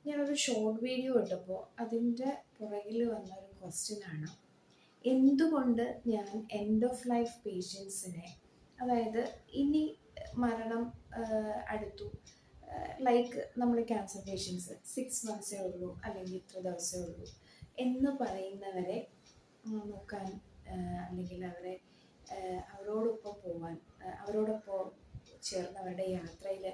ഞാനൊരു short video ഇട്ടപ്പോൾ അതിൻ്റെ പുറകിൽ വന്നൊരു ക്വസ്റ്റ്യനാണ്, എന്തുകൊണ്ട് ഞാൻ എൻഡ് ഓഫ് ലൈഫ് പേഷ്യൻസിനെ, അതായത് ഇനി മരണം അടുത്തു, ലൈക്ക് നമ്മൾ ക്യാൻസർ പേഷ്യൻസ് 6 മന്ത്സേ ഉള്ളൂ അല്ലെങ്കിൽ ഇത്ര ദിവസമേ ഉള്ളൂ എന്ന് പറയുന്നവരെ നോക്കാൻ, അല്ലെങ്കിൽ അവരോടൊപ്പം പോവാൻ, അവരോടൊപ്പം ചേർന്ന് അവരുടെ യാത്രയിൽ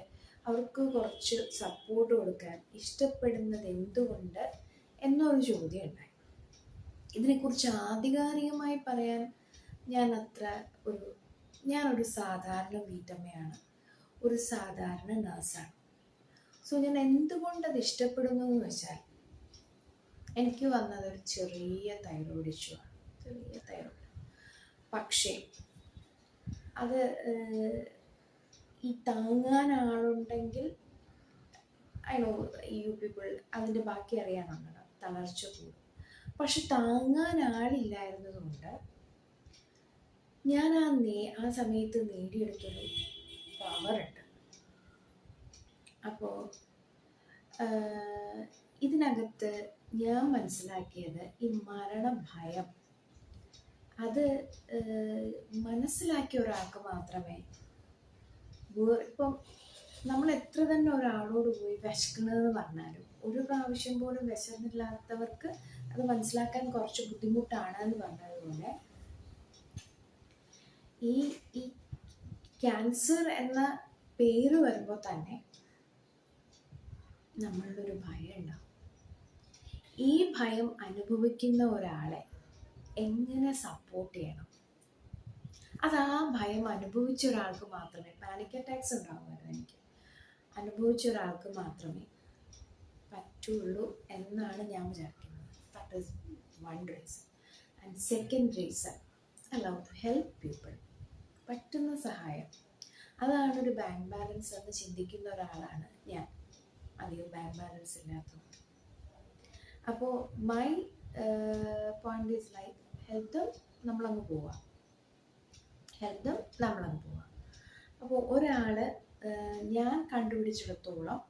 അവർക്ക് കുറച്ച് സപ്പോർട്ട് കൊടുക്കാൻ ഇഷ്ടപ്പെടുന്നത് എന്തുകൊണ്ട് എന്നൊരു ചോദ്യം ഉണ്ടായി. ഇതിനെക്കുറിച്ച് ആധികാരികമായി പറയാൻ ഞാനൊരു സാധാരണ വീട്ടമ്മയാണ്, ഒരു സാധാരണ നഴ്സാണ്. സോ ഞാൻ എന്തുകൊണ്ടത് ഇഷ്ടപ്പെടുന്നു എന്ന് വെച്ചാൽ, എനിക്ക് വന്നതൊരു ചെറിയ തൈറോയ്ഡ് ഇഷ്യൂ ആണ്, ചെറിയ തൈറോയ്ഡ്. പക്ഷേ അത് ഈ താങ്ങാൻ ആളുണ്ടെങ്കിൽ യു പീപ്പിൾ അതിൻ്റെ ബാക്കി അറിയാനുണ്ട്, തളർച്ച കൂടും. പക്ഷെ താങ്ങാൻ ആളില്ലായിരുന്നതുകൊണ്ട് ഞാൻ ആ സമയത്ത് നേടിയെടുത്തൊരു പവറുണ്ട്. അപ്പോൾ ഇതിനകത്ത് ഞാൻ മനസ്സിലാക്കിയത്, ഈ മരണഭയം അത് മനസ്സിലാക്കിയ ഒരാൾക്ക് മാത്രമേ, ഇപ്പം നമ്മൾ എത്ര തന്നെ ഒരാളോട് പോയി വിശക്കണമെന്ന് പറഞ്ഞാലും ഒരു പ്രാവശ്യം പോലും വിശന്നില്ലാത്തവർക്ക് അത് മനസ്സിലാക്കാൻ കുറച്ച് ബുദ്ധിമുട്ടാണ് എന്ന് പറഞ്ഞതുപോലെ, ഈ ക്യാൻസർ എന്ന പേര് വരുമ്പോൾ തന്നെ നമ്മളുടെ ഒരു ഭയം ഉണ്ടാവും. ഈ ഭയം അനുഭവിക്കുന്ന ഒരാളെ എങ്ങനെ സപ്പോർട്ട് ചെയ്യണം, അത് ആ ഭയം അനുഭവിച്ച ഒരാൾക്ക് മാത്രമേ, പാനിക് അറ്റാക്സ് ഉണ്ടാകുമായിരുന്നു എനിക്ക്, അനുഭവിച്ച ഒരാൾക്ക് മാത്രമേ പറ്റുള്ളൂ എന്നാണ് ഞാൻ വിചാരിക്കുന്നത്. That is one reason. And second reason, I love to help people. പറ്റുന്ന സഹായം, അതാണ് ഒരു ബാങ്ക് ബാലൻസ് എന്ന് ചിന്തിക്കുന്ന ഒരാളാണ് ഞാൻ, അധികം ബാങ്ക് ബാലൻസ് ഇല്ലാത്തത്. അപ്പോൾ my point is like, help them, നമ്മളങ്ങ് പോവാം, ഹെൽപ്പ് ദം, നമ്മളങ്ങ് പോവാം. അപ്പോൾ ഞാൻ കണ്ടുപിടിച്ചിടത്തോളം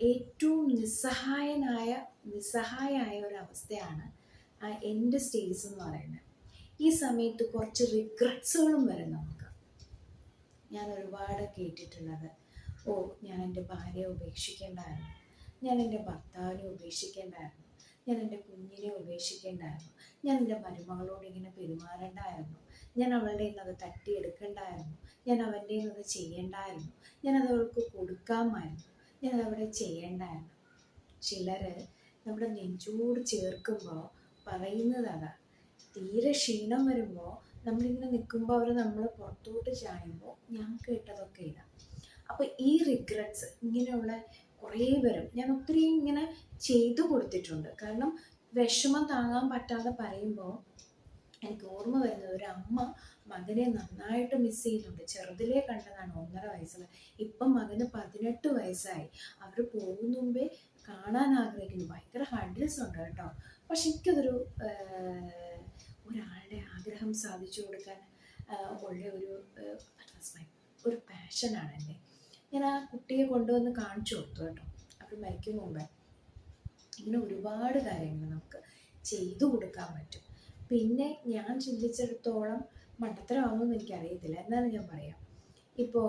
ഏറ്റവും നിസ്സഹായായ ഒരവസ്ഥയാണ് ആ എൻഡ് സ്റ്റേജ് എന്ന് പറയുന്നത്. ഈ സമയത്ത് കുറച്ച് റിഗ്രറ്റ്സുകളും വരും നമുക്ക്. ഞാൻ ഒരുപാട് കേട്ടിട്ടുള്ളത്, ഞാൻ എൻ്റെ ഭാര്യയെ ഉപേക്ഷിക്കേണ്ടായിരുന്നു, ഞാൻ എൻ്റെ ഭർത്താവിനെ ഉപേക്ഷിക്കേണ്ടായിരുന്നു, ഞാൻ എൻ്റെ കുഞ്ഞിനെ ഉപേക്ഷിക്കേണ്ടായിരുന്നു, ഞാൻ എൻ്റെ മരുമകളോട് ഇങ്ങനെ പെരുമാറേണ്ടായിരുന്നു, ഞാൻ അവളുടെ അത് തട്ടിയെടുക്കണ്ടായിരുന്നു, ഞാൻ അവൻ്റെ അത് ചെയ്യേണ്ടായിരുന്നു, ഞാനത് അവൾക്ക് കൊടുക്കാമായിരുന്നു, ഞാനതവിടെ ചെയ്യേണ്ടായിരുന്നു. ചിലർ നമ്മുടെ നെഞ്ചോട് ചേർക്കുമ്പോൾ പറയുന്നത് അതാ. തീരെ ക്ഷീണം വരുമ്പോൾ നമ്മളിങ്ങനെ നിൽക്കുമ്പോൾ അവർ നമ്മൾ പുറത്തോട്ട് ചായുമ്പോൾ ഞാൻ കേട്ടതൊക്കെ ഇതാ. അപ്പോൾ ഈ റിഗ്രറ്റ്സ് ഇങ്ങനെയുള്ള കുറേ വരും. ഞാൻ ഒത്തിരി ഇങ്ങനെ ചെയ്തു കൊടുത്തിട്ടുണ്ട്. കാരണം വിഷമം താങ്ങാൻ പറ്റാതെ പറയുമ്പോൾ എനിക്ക് ഓർമ്മ വരുന്നത്, ഒരു അമ്മ മകനെ നന്നായിട്ട് മിസ് ചെയ്യുന്നുണ്ട്. ചെറുതിലേ കണ്ടതാണ്, 1.5 വയസ്സിൽ. ഇപ്പം മകന് 18 വയസ്സായി. അവർ പോകുന്ന മുമ്പേ കാണാൻ ആഗ്രഹിക്കുന്നു. ഭയങ്കര ഹഡിൽസ് ഉണ്ട് കേട്ടോ. പക്ഷെ എനിക്കതൊരു ഒരാളുടെ ആഗ്രഹം സാധിച്ചു കൊടുക്കാൻ ഉള്ള ഒരു പാഷനാണ് എൻ്റെ. ഞാൻ ആ കുട്ടിയെ കൊണ്ടുവന്ന് കാണിച്ചു കൊടുത്തു കേട്ടോ, അവർ മരിക്കും മുമ്പേ. ഇങ്ങനെ ഒരുപാട് കാര്യങ്ങൾ നമുക്ക് ചെയ്തു കൊടുക്കാൻ പറ്റും. പിന്നെ ഞാൻ ചിന്തിച്ചിടത്തോളം മണ്ടത്തരമാകുമെന്ന് എനിക്കറിയത്തില്ല, എന്നാലും ഞാൻ പറയാം. ഇപ്പോൾ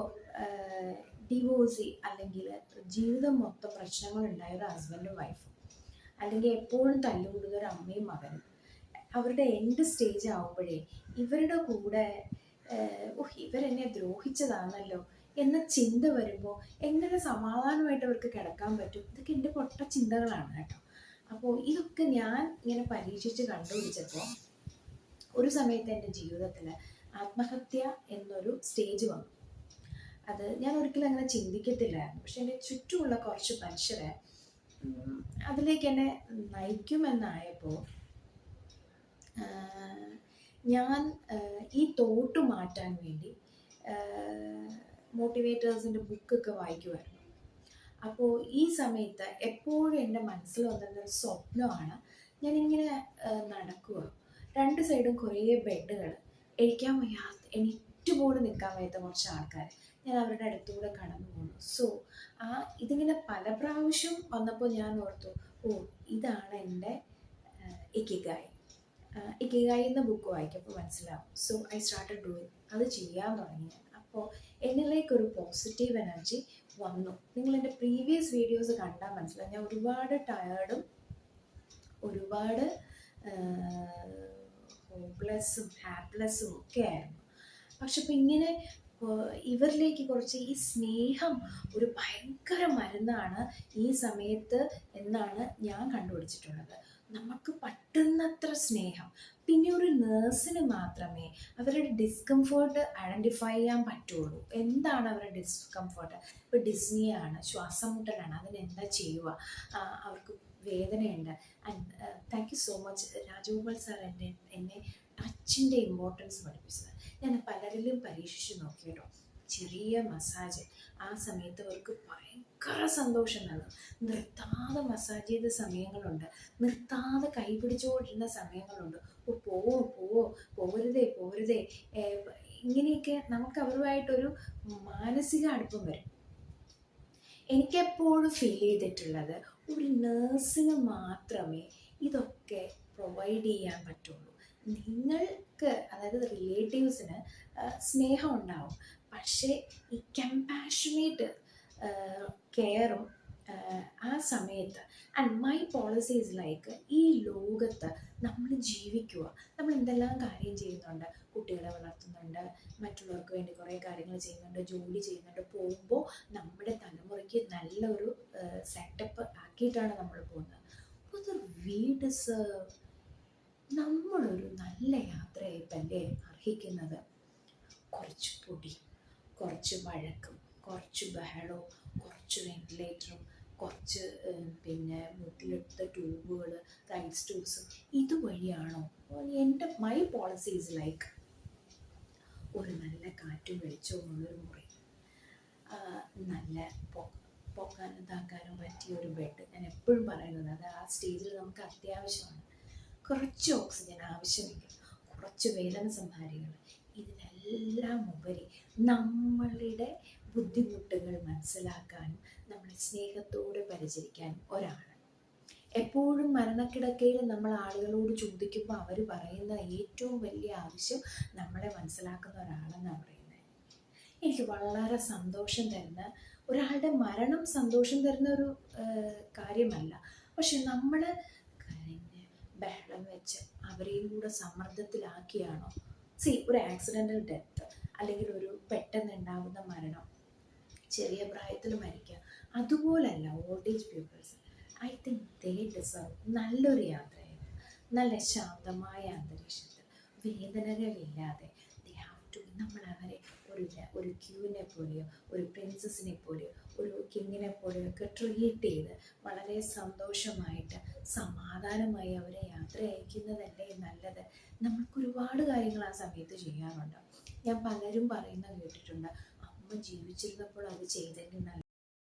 ഡിവോഴ്സി അല്ലെങ്കിൽ ജീവിതം മൊത്തം പ്രശ്നങ്ങളുണ്ടായ ഒരു ഹസ്ബൻഡും വൈഫും, അല്ലെങ്കിൽ എപ്പോഴും തല്ലുകൂടുന്ന ഒരു അമ്മയും മകനും, അവരുടെ എൻഡ് സ്റ്റേജ് ആവുമ്പോഴേ ഇവരുടെ കൂടെ ഇവരെന്നെ ദ്രോഹിച്ചതാണല്ലോ എന്ന ചിന്ത വരുമ്പോൾ എങ്ങനെ സമാധാനമായിട്ട് അവർക്ക് കിടക്കാൻ പറ്റും? ഇതൊക്കെ എൻ്റെ പൊട്ട ചിന്തകളാണ് കേട്ടോ. അപ്പോൾ ഇതൊക്കെ ഞാൻ ഇങ്ങനെ പരീക്ഷിച്ച് കണ്ടുപിടിച്ചപ്പോൾ ഒരു സമയത്ത് എൻ്റെ ജീവിതത്തിൽ ആത്മഹത്യ എന്നൊരു സ്റ്റേജ് വന്നു. അത് ഞാൻ ഒരിക്കലും അങ്ങനെ ചിന്തിക്കത്തില്ലായിരുന്നു. പക്ഷെ എൻ്റെ ചുറ്റുമുള്ള കുറച്ച് മനുഷ്യരെ അതിലേക്ക് എന്നെ നയിക്കുമെന്നായപ്പോൾ ഞാൻ ഈ തോട്ട് മാറ്റാൻ വേണ്ടി മോട്ടിവേറ്റേഴ്സിൻ്റെ ബുക്കൊക്കെ വായിക്കുമായിരുന്നു. അപ്പോൾ ഈ സമയത്ത് എപ്പോഴും എൻ്റെ മനസ്സിൽ വന്നിരുന്നൊരു സ്വപ്നമാണ്, ഞാനിങ്ങനെ നടക്കുക, 2 സൈഡും കുറേ ബെഡുകൾ, എണീറ്റ് പോലും നിൽക്കാൻ വയ്യാത്ത കുറച്ച് ആൾക്കാർ, ഞാൻ അവരുടെ അടുത്തൂടെ കടന്നു പോകുന്നു. സോ ഇതിങ്ങനെ പല പ്രാവശ്യം വന്നപ്പോൾ ഞാൻ ഓർത്തു, ഓ ഇതാണ് എൻ്റെ ഇക്കിഗായി. ഇക്കിഗായി എന്ന ബുക്ക് വായിക്കപ്പോൾ മനസ്സിലാവും. സോ ഐ സ്റ്റാർട്ടഡ് ഡൂയിങ്, അത് ചെയ്യാൻ തുടങ്ങി ഞാൻ. അപ്പോൾ എന്നിലേക്കൊരു പോസിറ്റീവ് എനർജി വന്നു. നിങ്ങൾ എൻ്റെ പ്രീവിയസ് വീഡിയോസ് കണ്ടാൽ മനസ്സിലാവും, ഞാൻ ഒരുപാട് ടയേർഡും ഒരുപാട് ഹോപ്പ്ലെസ്സും ഹാപ്പ്ലെസ്സും ഒക്കെ ആയിരുന്നു. പക്ഷെ ഇപ്പം ഇങ്ങനെ ഇവരിലേക്ക് കുറച്ച് ഈ സ്നേഹം ഒരു ഭയങ്കര മരുന്നാണ് ഈ സമയത്ത് എന്നാണ് ഞാൻ കണ്ടുപിടിച്ചിട്ടുള്ളത്. നമുക്ക് പറ്റുന്നത്ര സ്നേഹം. പിന്നെ ഒരു നേഴ്സിന് മാത്രമേ അവരുടെ ഡിസ്കംഫേർട്ട് ഐഡൻറ്റിഫൈ ചെയ്യാൻ പറ്റുള്ളൂ. എന്താണ് അവരുടെ ഡിസ്കംഫേർട്ട്? ഇപ്പോൾ ഡിസ്നിയാണ്, ശ്വാസം മുട്ടലാണ്, അതിനെന്താ ചെയ്യുക? അവർക്ക് വേദനയുണ്ട്. And thank you so much Rajagopal sir എന്നെ ടച്ചിൻ്റെ ഇമ്പോർട്ടൻസ് പഠിപ്പിച്ചത്. ഞാൻ പലരിലും പരീക്ഷിച്ച് നോക്കി കേട്ടോ. ചെറിയ മസാജ് ആ സമയത്ത് അവർക്ക് ഭയങ്കര സന്തോഷം നൽകും. നിർത്താതെ മസാജ് ചെയ്ത സമയങ്ങളുണ്ട്, നിർത്താതെ കൈ പിടിച്ചുകൊണ്ടിരുന്ന സമയങ്ങളുണ്ട്. ഓ പോവരുതേ ഇങ്ങനെയൊക്കെ നമുക്ക് അവരുമായിട്ടൊരു മാനസിക അടുപ്പം വരും. എനിക്കെപ്പോഴും ഫീൽ ചെയ്തിട്ടുള്ളത് ഒരു നേഴ്സിന് മാത്രമേ ഇതൊക്കെ പ്രൊവൈഡ് ചെയ്യാൻ പറ്റുള്ളൂ. നിങ്ങൾക്ക് അതായത് റിലേറ്റീവ്സിന് സ്നേഹം ഉണ്ടാവും, പക്ഷേ ഈ കമ്പാഷനേറ്റ് കെയറും ആ സമയത്ത് ആൻഡ് മൈ പോളിസീസ് ലൈക്ക് ഈ ലോകത്ത് നമ്മൾ ജീവിക്കുക, നമ്മൾ എന്തെല്ലാം കാര്യം ചെയ്യുന്നുണ്ട്, കുട്ടികളെ വളർത്തുന്നുണ്ട്, മറ്റുള്ളവർക്ക് വേണ്ടി കുറേ കാര്യങ്ങൾ ചെയ്യുന്നുണ്ട്, ജോലി ചെയ്യുന്നുണ്ട്. പോകുമ്പോൾ നമ്മുടെ തലമുറയ്ക്ക് നല്ലൊരു സെറ്റപ്പ് ആക്കിയിട്ടാണ് നമ്മൾ പോകുന്നത്. അപ്പോൾ വി ഡിസേർവ് നമ്മളൊരു നല്ല യാത്രയായിട്ടല്ലേ അർഹിക്കുന്നത്. കുറച്ച് പൊടിയും കുറച്ച് വഴക്കും കുറച്ച് ബഹളവും കുറച്ച് വെന്റിലേറ്ററും കുറച്ച് പിന്നെ മുട്ടിലെടുത്ത ട്യൂബുകൾ, റൈറ്റ് സ്റ്റൂൾസും ഇതുവഴിയാണോ? മൈ പോളിസീസ് ലൈക്ക് ഒരു നല്ല കാറ്റും വെളിച്ചവുമുള്ളൊരു മുറി, നല്ല പൊക്കാനും ഇതാക്കാനും പറ്റിയ ഒരു ബെഡ്. ഞാൻ എപ്പോഴും പറയുന്നത് അത് ആ സ്റ്റേജിൽ നമുക്ക് അത്യാവശ്യമാണ്. കുറച്ച് ഓക്സിജൻ ആവശ്യമെങ്കിൽ കുറച്ച് വേദന സംഹാരികൾ. ഇതിനെല്ലാം ഉപരി നമ്മളുടെ ബുദ്ധിമുട്ടുകൾ മനസ്സിലാക്കാനും നമ്മളെ സ്നേഹത്തോടെ പരിചരിക്കാനും ഒരാൾ. എപ്പോഴും മരണക്കിടക്കയിൽ നമ്മൾ ആളുകളോട് ചോദിക്കുമ്പോൾ അവർ പറയുന്ന ഏറ്റവും വലിയ ആവശ്യം നമ്മളെ മനസ്സിലാക്കുന്ന ഒരാളെന്നാണ് പറയുന്നത്. എനിക്ക് വളരെ സന്തോഷം തരുന്ന ഒരാളുടെ മരണം സന്തോഷം തരുന്ന ഒരു കാര്യമല്ല. പക്ഷെ നമ്മൾ കരഞ്ഞ് ബഹളം വെച്ച് അവരെയും കൂടെ സമ്മർദ്ദത്തിലാക്കിയാണോ? ഒരു ആക്സിഡൻ്റൽ ഡെത്ത് അല്ലെങ്കിൽ ഒരു പെട്ടെന്ന് ഉണ്ടാകുന്ന മരണം, ചെറിയ പ്രായത്തിൽ മരിക്കുക, അതുപോലല്ല old age peoples. I think they deserve നല്ലൊരു യാത്രയായിരുന്നു, നല്ല ശാന്തമായ അന്തരീക്ഷത്തിൽ, വേദനകളില്ലാതെ. ദേ ഹാവ് ടു നമ്മൾ അവരെ ഒരു ക്യൂവിനെ പോലെയോ ഒരു പ്രിൻസസിനെ പോലെയോ ഒരു കിങ്ങിനെ പോലെയോ ഒക്കെ ട്രീറ്റ് ചെയ്ത് വളരെ സന്തോഷമായിട്ട് സമാധാനമായി അവരെ യാത്ര അയക്കുന്നതല്ലേ നല്ലത്. നമ്മൾക്ക് ഒരുപാട് കാര്യങ്ങൾ ആ സമയത്ത് ചെയ്യാറുണ്ട്. ഞാൻ പലരും പറയുന്ന കേട്ടിട്ടുണ്ട്, അമ്മ ജീവിച്ചിരുന്നപ്പോൾ അത് ചെയ്തെങ്കിൽ നല്ല